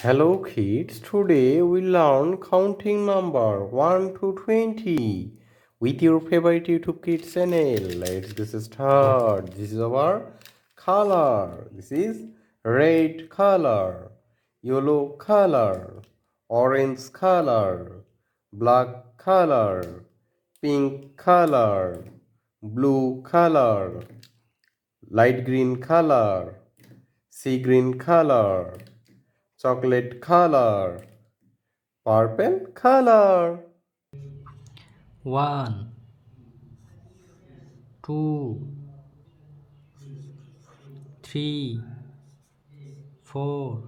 Hello kids, today we learn counting number 1 to 20 with your favorite YouTube Kids channel. Let's get started. This is our color. This is red color, yellow color, orange color, black color, pink color, blue color, light green color, sea green color, chocolate color, purple color. One, two, three, 4,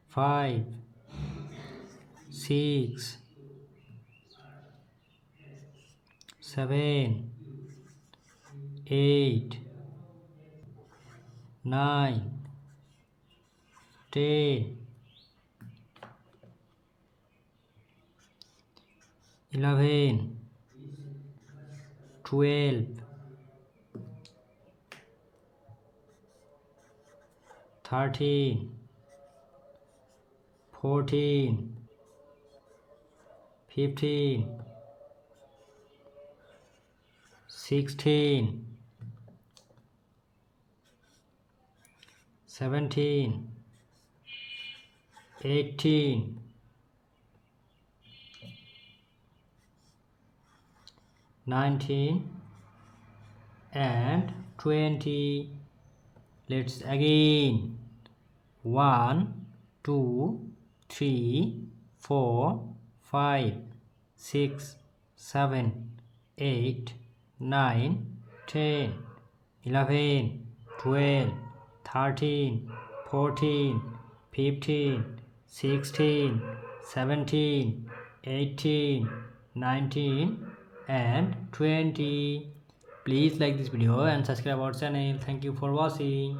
5, 6, 7, 8, 9, 10, 11, 12, 13, 14, 15, 16, 17, 18, 19, and 20. Let's again. 1, 2, 3, 4, 5, 6, 7, 8, 9, 10, 11, 12, 13, 14, 15, 16, 17, 18, 19, and 20. Please like this video and subscribe our channel. Thank you for watching.